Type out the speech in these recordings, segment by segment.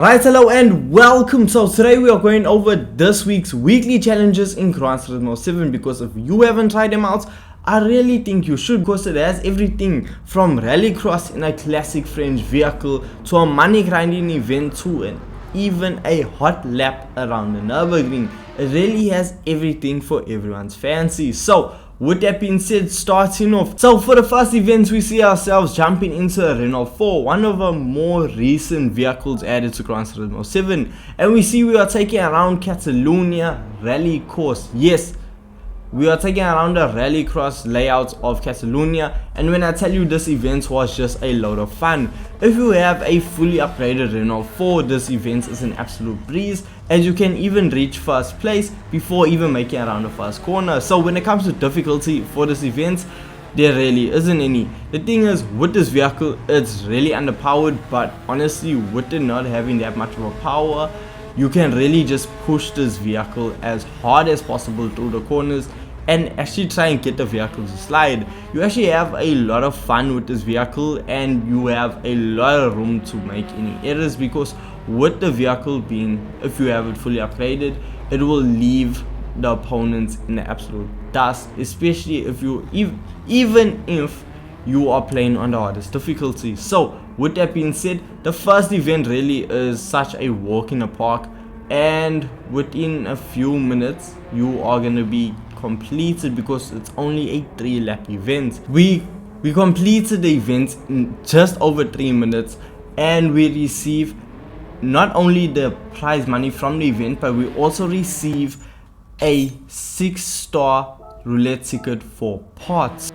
Right, hello and welcome. So today we are going over this week's weekly challenges in Gran Turismo 7 because if you haven't tried them out, I really think you should, because it has everything from rallycross in a classic French vehicle to a money grinding event to even a hot lap around the Nürburgring. It really has everything for everyone's fancy. So with that being said, starting off, so for the first event we see ourselves jumping into a Renault 4, one of the more recent vehicles added to Gran Turismo 7, and we see we are taking around Catalonia rally course. Yes, we are taking around the rallycross layout of Catalonia, and when I tell you this event was just a load of fun. If you have a fully upgraded Renault 4, this event is an absolute breeze, as you can even reach first place before even making around the first corner. So when it comes to difficulty for this event, there really isn't any. The thing is, with this vehicle, it's really underpowered, but honestly, with it not having that much of a power, you can really just push this vehicle as hard as possible through the corners and actually try and get the vehicle to slide. You actually have a lot of fun with this vehicle, and you have a lot of room to make any errors, because with the vehicle being, if you have it fully upgraded, it will leave the opponents in the absolute dust, especially if you even if you are playing on the hardest difficulty. So with that being said, the first event really is such a walk in the park, and within a few minutes you are going to be completed, because it's only a 3-lap event. We completed the event in just over 3 minutes, and we receive not only the prize money from the event, but we also receive a 6-star roulette ticket for parts.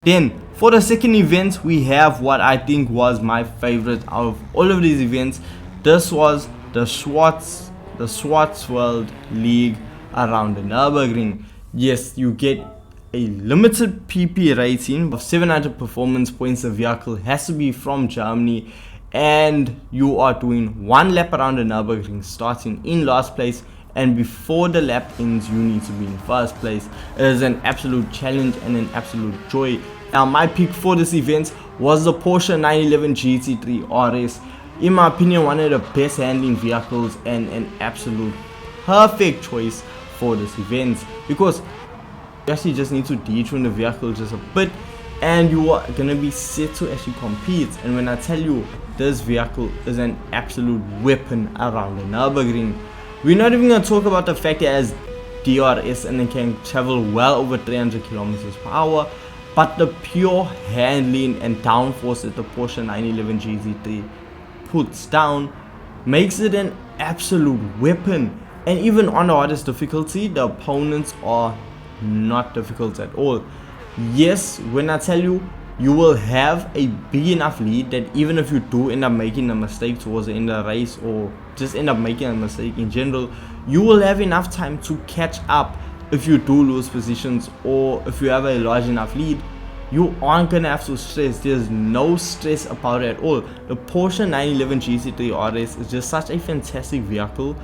Then for the second event, we have what I think was my favorite out of all of these events. This was the Schwarzwald League around the Nürburgring. Yes, you get a limited PP rating of 700 performance points. The vehicle has to be from Germany, and you are doing 1 lap around the Nürburgring, starting in last place, and before the lap ends you need to be in first place. It is an absolute challenge and an absolute joy. Now my pick for this event was the Porsche 911 GT3 RS. In my opinion, one of the best handling vehicles and an absolute perfect choice for this event, because you actually just need to detune the vehicle just a bit and you are gonna be set to actually compete. And when I tell you, this vehicle is an absolute weapon around the Nürburgring. We're not even gonna talk about the fact that it has DRS and it can travel well over 300 kilometers per hour, but the pure handling and downforce that the Porsche 911 GT3 puts down makes it an absolute weapon. And even on the hardest difficulty, the opponents are not difficult at all. Yes, when I tell you, you will have a big enough lead that even if you do end up making a mistake towards the end of the race, or just end up making a mistake in general, you will have enough time to catch up. If you do lose positions, or if you have a large enough lead, you aren't gonna have to stress. There's no stress about it at all. The Porsche 911 GT3 RS is just such a fantastic vehicle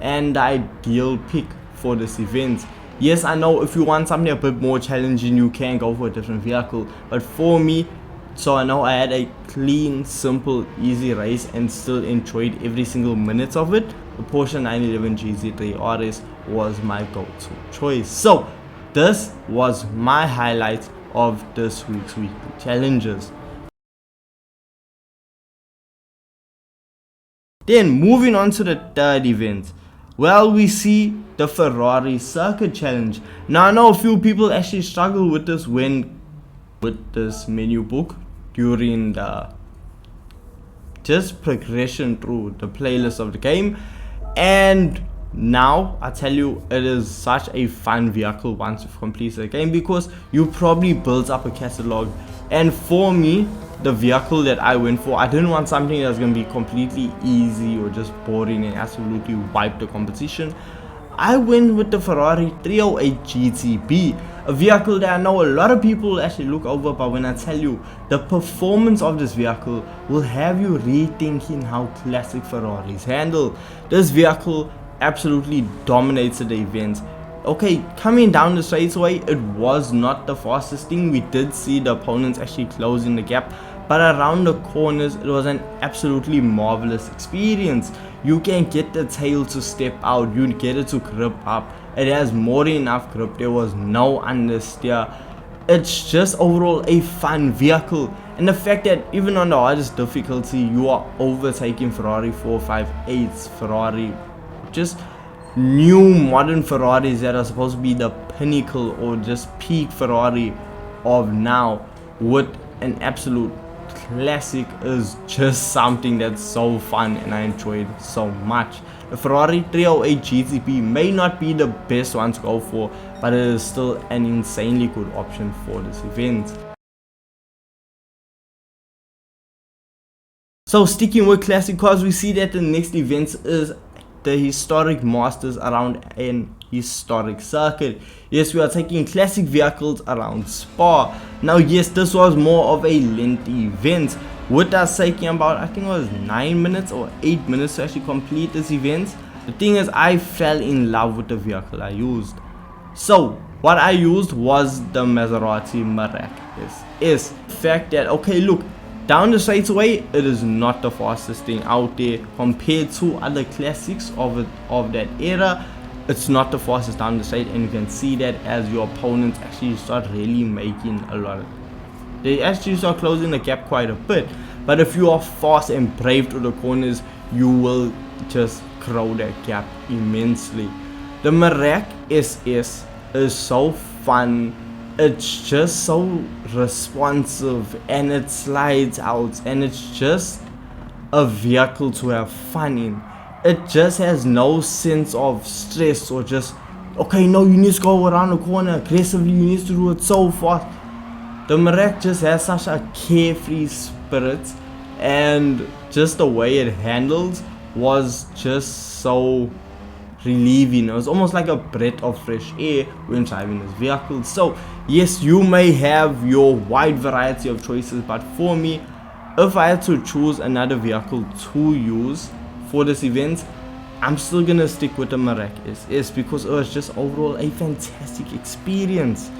and the ideal pick for this event. Yes, I know if you want something a bit more challenging, you can go for a different vehicle, but for me, so I know I had a clean, simple, easy race and still enjoyed every single minute of it, the Porsche 911 GT3 RS was my go-to choice. So this was my highlight of this week's weekly challenges. Then moving on to the third event, well, we see the Ferrari Circuit Challenge. Now I know a few people actually struggle with this with this menu book during the just progression through the playlist of the game, and now I tell you, it is such a fun vehicle once you've completed the game, because you probably built up a catalog. And for me, the vehicle that I went for, I didn't want something that's going to be completely easy or just boring and absolutely wipe the competition. I went with the Ferrari 308 GTB, a vehicle that I know a lot of people actually look over, but when I tell you, the performance of this vehicle will have you rethinking how classic Ferraris handle. This vehicle absolutely dominated the event. Okay, coming down the straightaway, it was not the fastest thing. We did see the opponents actually closing the gap, but around the corners it was an absolutely marvelous experience. You can get the tail to step out, you get it to grip up, it has more than enough grip, there was no understeer. It's just overall a fun vehicle, and the fact that even on the hardest difficulty you are overtaking Ferrari 458's, Ferrari, just new modern Ferraris that are supposed to be the pinnacle or just peak Ferrari of now, with an absolute classic, is just something that's so fun and I enjoyed so much. The Ferrari 308 GTP may not be the best one to go for, but it is still an insanely good option for this event. So sticking with classic cars, we see that the next event is the historic masters around an historic circuit. Yes, we are taking classic vehicles around Spa. Now yes, this was more of a lengthy event, with us taking about, I think it was 9 minutes or 8 minutes to actually complete this event. The thing is, I fell in love with the vehicle I used. So what I used was the Maserati Merak SS. The fact that, okay, look, down the straightaway it is not the fastest thing out there compared to other classics of that era. It's not the fastest down the straight, and you can see that as your opponents actually start really making a lot of, they actually start closing the gap quite a bit. But if you are fast and brave to the corners, you will just grow that gap immensely. The Merak SS is so fun, it's just so responsive, and it slides out, and it's just a vehicle to have fun in. It just has no sense of stress or just, okay, no, you need to go around the corner aggressively, you need to do it so fast. The Merak just has such a carefree spirit, and just the way it handles was just so relieving. It was almost like a breath of fresh air when driving this vehicle. So yes, you may have your wide variety of choices, but for me, if I had to choose another vehicle to use for this event, I'm still gonna stick with the Merak SS because it was just overall a fantastic experience.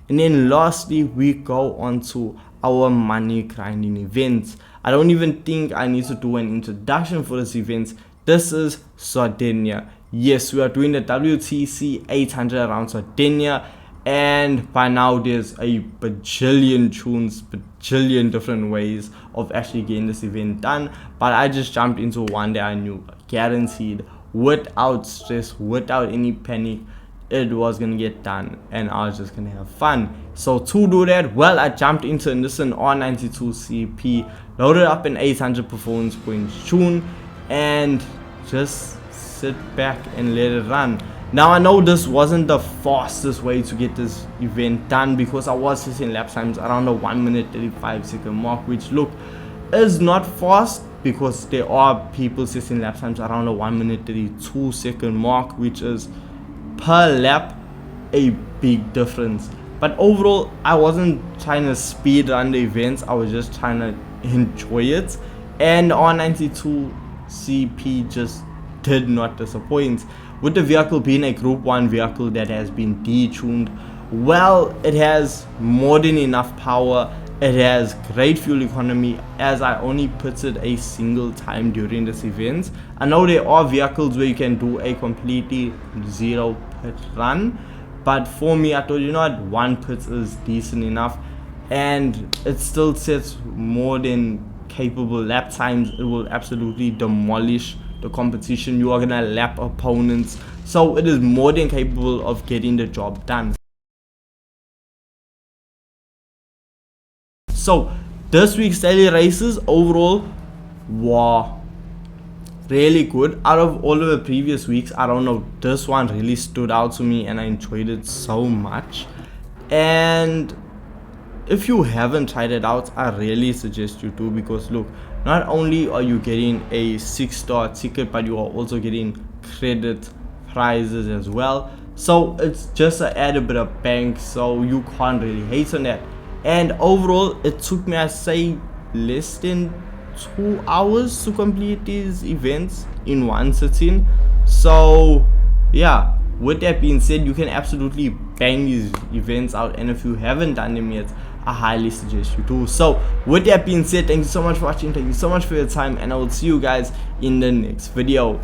And then lastly, we go on to our money grinding event. I don't even think I need to do an introduction for this event. This is Sardinia. Yes, we are doing the WTC 800 around Sardinia, and by now there's a bajillion tunes, bajillion different ways of actually getting this event done, but I just jumped into one that I knew guaranteed, without stress, without any panic, it was gonna get done and I was just gonna have fun. So to do that, well, I jumped into a Nissan R92 CP, loaded up an 800 performance points tune, and just sit back and let it run. Now I know this wasn't the fastest way to get this event done because I was sitting lap times around the 1 minute 35 second mark, which look is not fast because there are people sitting lap times around the 1 minute 32 second mark, which is per lap a big difference. But overall, I wasn't trying to speed run the events, I was just trying to enjoy it, and R92 CP just did not disappoint. With the vehicle being a group 1 vehicle that has been detuned, well, it has more than enough power, it has great fuel economy, as I only pitted a single time during this event. I know there are vehicles where you can do a completely zero pit run, but for me, I thought, you know what, 1 pit is decent enough, and it still sets more than capable lap times. It will absolutely demolish the competition. You are gonna lap opponents, so it is more than capable of getting the job done. So this week's daily races overall were really good. Out of all of the previous weeks, I don't know, this one really stood out to me and I enjoyed it so much. And if you haven't tried it out, I really suggest you do, because look, not only are you getting a 6-star ticket, but you are also getting credit prizes as well. So it's just an added bit of bank, so you can't really hate on that. And overall, it took me, I say, less than 2 hours to complete these events in one sitting. So yeah, with that being said, you can absolutely bang these events out, and if you haven't done them yet, I highly suggest you do. So with that being said, thank you so much for watching, thank you so much for your time, and I will see you guys in the next video.